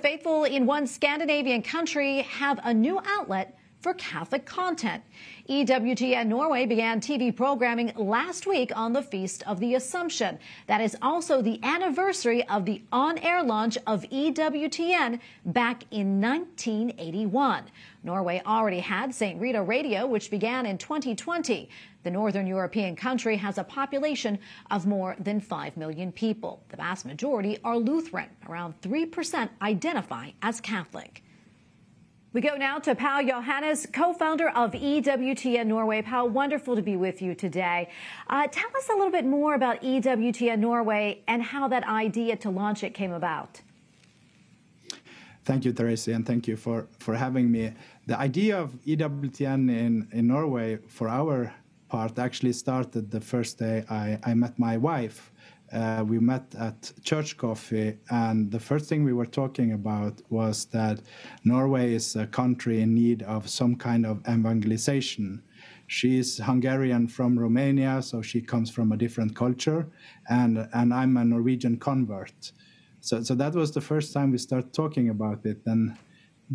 Faithful in one Scandinavian country have a new outlet for Catholic content. EWTN Norway began TV programming last week on the Feast of the Assumption. That is also the anniversary of the on-air launch of EWTN back in 1981. Norway already had Saint Rita Radio, which began in 2020. The Northern European country has a population of more than 5 million people. The vast majority are Lutheran. Around 3% identify as Catholic. We go now to Pal Johannes, co-founder of EWTN Norway. Pal, wonderful to be with you today. Tell us a little bit more about EWTN Norway and how that idea to launch it came about. Thank you, Teresa, and thank you for having me. The idea of EWTN in Norway, for our part, actually started the first day I met my wife. We met at church coffee, and the first thing we were talking about was that Norway is a country in need of some kind of evangelization. She's Hungarian from Romania, so she comes from a different culture, and I'm a Norwegian convert. So that was the first time we started talking about it. And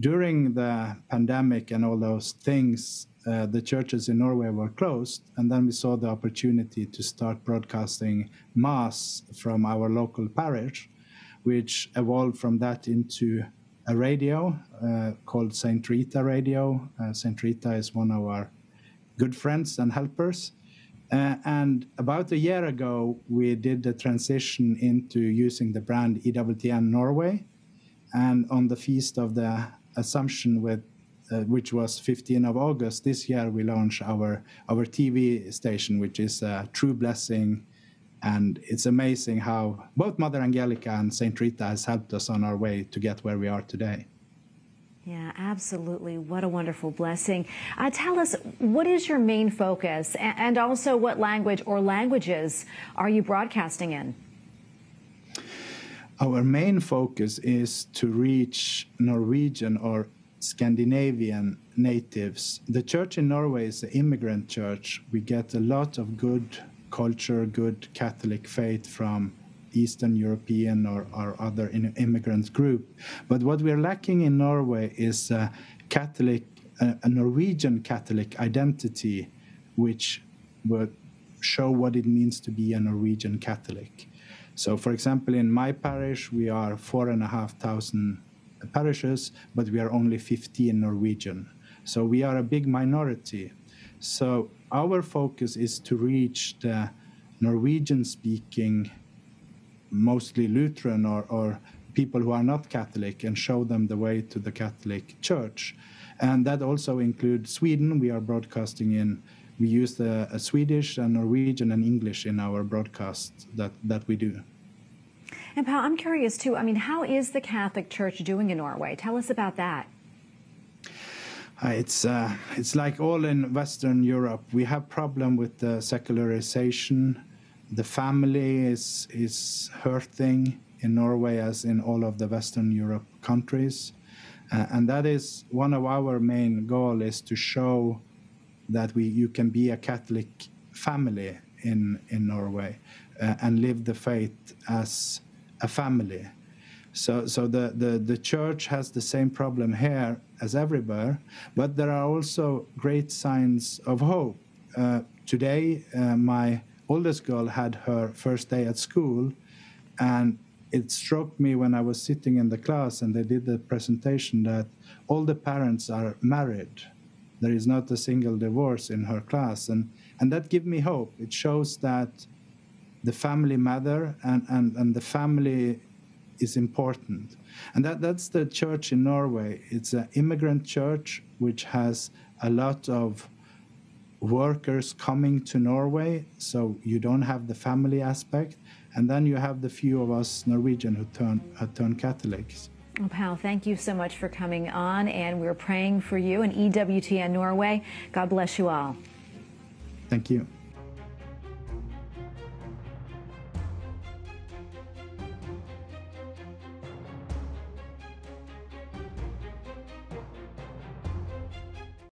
during the pandemic and all those things, the churches in Norway were closed, and then we saw the opportunity to start broadcasting Mass from our local parish, which evolved from that into a radio called Saint Rita Radio. Saint Rita is one of our good friends and helpers. And about a year ago, we did the transition into using the brand EWTN Norway. And on the Feast of the Assumption, which was 15th of August this year, we launched our TV station, which is a true blessing. And it's amazing how both Mother Angelica and Saint Rita has helped us on our way to get where we are today. Yeah, absolutely. What a wonderful blessing. Tell us, what is your main focus, and also what language or languages are you broadcasting in? Our main focus is to reach Norwegian or Scandinavian natives. The church in Norway is an immigrant church. We get a lot of good culture, good Catholic faith from Eastern European or other immigrant group. But what we're lacking in Norway is a Norwegian Catholic identity, which would show what it means to be a Norwegian Catholic. So, for example, in my parish, we are 4,500 parishes, but we are only 15 Norwegian. So we are a big minority. So our focus is to reach the Norwegian-speaking, mostly Lutheran or people who are not Catholic, and show them the way to the Catholic Church. And that also includes Sweden. We are broadcasting in, we use the Swedish and Norwegian and English in our broadcast that we do. And Pal, I'm curious too, I mean, how is the Catholic Church doing in Norway? Tell us about that. It's like all in Western Europe. We have problem with the secularization. The family is hurting in Norway as in all of the Western Europe countries. And that is one of our main goals, is to show that you can be a Catholic family in Norway and live the faith as a family. So the church has the same problem here as everywhere, but there are also great signs of hope. Today, my oldest girl had her first day at school, and it struck me when I was sitting in the class and they did the presentation that all the parents are married. There is not a single divorce in her class, and that gives me hope. It shows that the family matter and the family is important. And that's the church in Norway. It's an immigrant church which has a lot of workers coming to Norway, so you don't have the family aspect, and then you have the few of us Norwegian who turn Catholics. Well, Pal, thank you so much for coming on, and we're praying for you and EWTN Norway. God bless you all. Thank you.